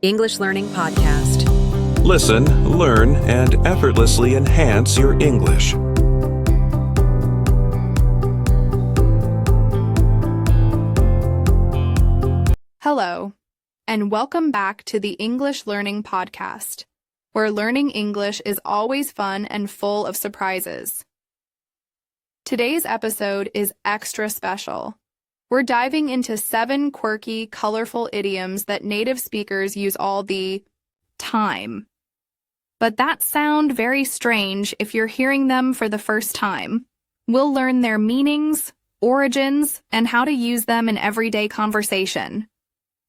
English Learning Podcast. Listen, learn, and effortlessly enhance your English. Hello, and welcome back to the English Learning Podcast, where learning English is always fun and full of surprises. Today's episode is extra special. We're diving into 7 quirky, colorful idioms that native speakers use all the time. But that sound very strange if you're hearing them for the first time. We'll learn their meanings, origins, and how to use them in everyday conversation.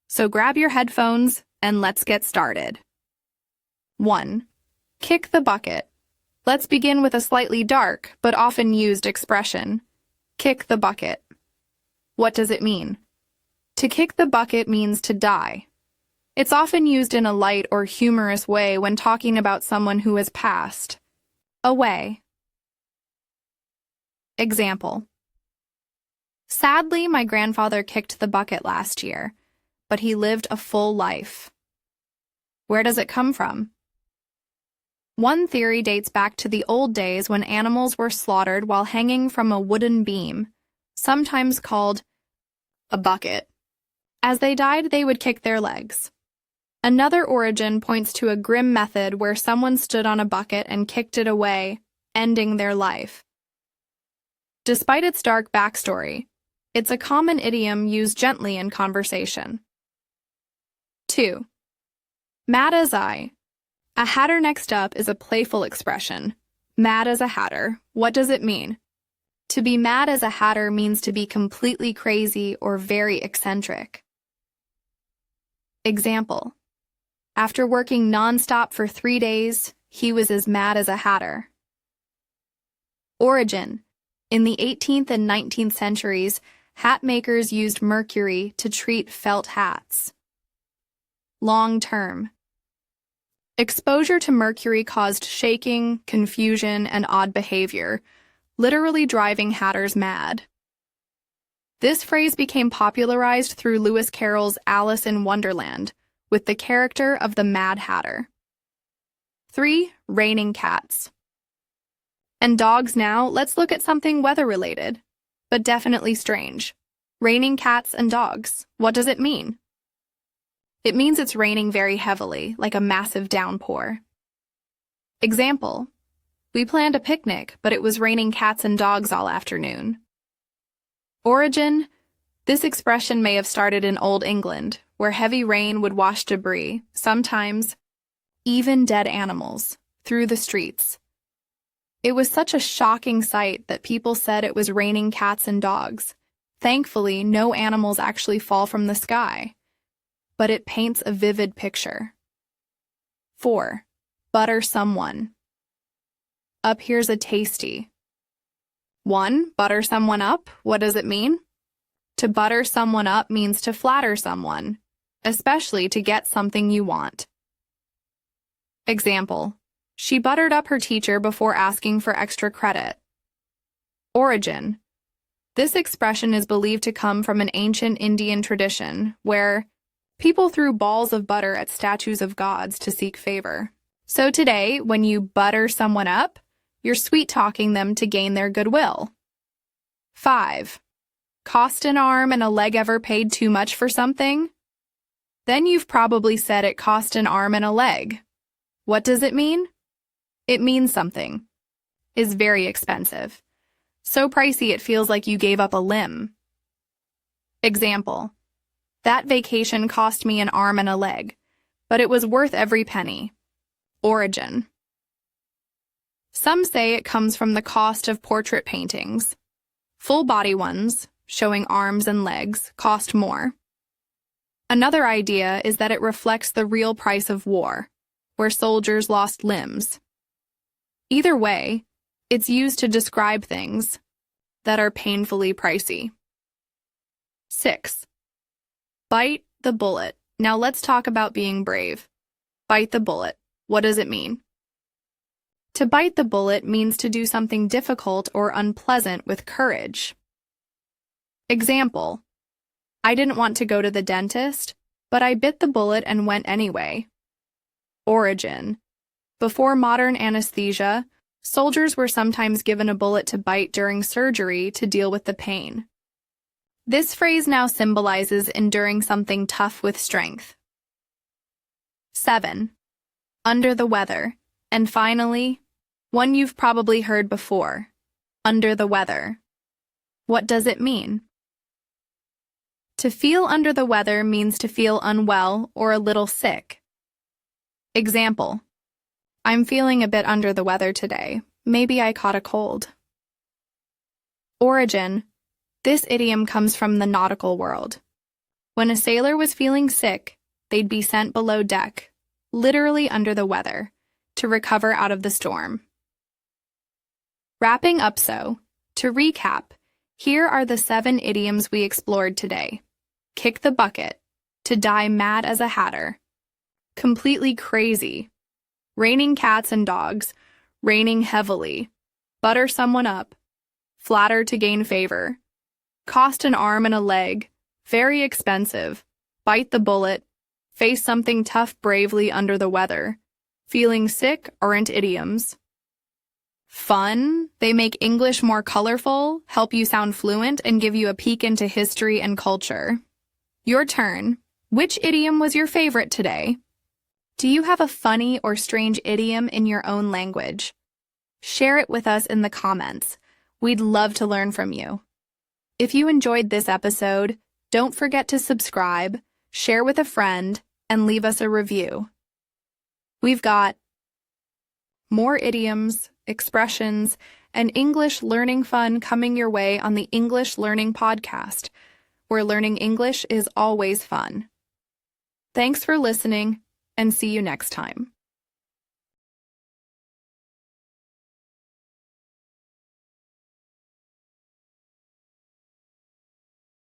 So grab your headphones and let's get started. 1. Kick the bucket. Let's begin with a slightly dark but often used expression. Kick the bucket. What does it mean? To kick the bucket means to die. It's often used in a light or humorous way when talking about someone who has passed away. Example. Sadly, my grandfather kicked the bucket last year, but he lived a full life. Where does it come from? One theory dates back to the old days when animals were slaughtered while hanging from a wooden beam, sometimes called a bucket. As they died, they would kick their legs. Another origin points to a grim method where someone stood on a bucket and kicked it away, ending their life. Despite its dark backstory, it's a common idiom used gently in conversation. 2. Mad as I. A hatter next up is a playful expression. Mad as a hatter. What does it mean? To be mad as a hatter means to be completely crazy or very eccentric. Example. After working non-stop for 3 days, he was as mad as a hatter. Origin. In the 18th and 19th centuries, hat makers used mercury to treat felt hats. Long term. Exposure to mercury caused shaking, confusion, and odd behavior, literally driving hatters mad. This phrase became popularized through Lewis Carroll's Alice in Wonderland, with the character of the Mad Hatter. 3. Raining cats. And dogs now, let's look at something weather-related, but definitely strange. Raining cats and dogs. What does it mean? It means it's raining very heavily, like a massive downpour. Example. We planned a picnic, but it was raining cats and dogs all afternoon. Origin. This expression may have started in Old England, where heavy rain would wash debris, sometimes even dead animals, through the streets. It was such a shocking sight that people said it was raining cats and dogs. Thankfully, no animals actually fall from the sky, but it paints a vivid picture. 4. Butter someone. Up here's a tasty. 1. Butter someone up. What does it mean? To butter someone up means to flatter someone, especially to get something you want. Example. She buttered up her teacher before asking for extra credit. Origin. This expression is believed to come from an ancient Indian tradition where people threw balls of butter at statues of gods to seek favor. So today, when you butter someone up, you're sweet-talking them to gain their goodwill. 5. Cost an arm and a leg ever paid too much for something? Then you've probably said it cost an arm and a leg. What does it mean? It means something is very expensive. So pricey it feels like you gave up a limb. Example. That vacation cost me an arm and a leg, but it was worth every penny. Origin. Some say it comes from the cost of portrait paintings. Full-body ones, showing arms and legs, cost more. Another idea is that it reflects the real price of war, where soldiers lost limbs. Either way, it's used to describe things that are painfully pricey. 6. Bite the bullet. Now let's talk about being brave. Bite the bullet. What does it mean? To bite the bullet means to do something difficult or unpleasant with courage. Example. I didn't want to go to the dentist, but I bit the bullet and went anyway. Origin. Before modern anesthesia, soldiers were sometimes given a bullet to bite during surgery to deal with the pain. This phrase now symbolizes enduring something tough with strength. 7. Under the weather. And finally, one you've probably heard before. Under the weather. What does it mean? To feel under the weather means to feel unwell or a little sick. Example: I'm feeling a bit under the weather today. Maybe I caught a cold. Origin. This idiom comes from the nautical world. When a sailor was feeling sick, they'd be sent below deck, literally under the weather, to recover out of the storm. Wrapping up to recap, here are the 7 idioms we explored today. Kick the bucket, to die mad as a hatter. Completely crazy. Raining cats and dogs, raining heavily. Butter someone up. Flatter to gain favor. Cost an arm and a leg. Very expensive. Bite the bullet. Face something tough bravely under the weather. Feeling sick aren't idioms. Fun. They make English more colorful, help you sound fluent, and give you a peek into history and culture. Your turn. Which idiom was your favorite today? Do you have a funny or strange idiom in your own language? Share it with us in the comments. We'd love to learn from you. If you enjoyed this episode, don't forget to subscribe, share with a friend, and leave us a review. We've got more idioms, expressions, and English learning fun coming your way on the English Learning Podcast, where learning English is always fun. Thanks for listening, and see you next time.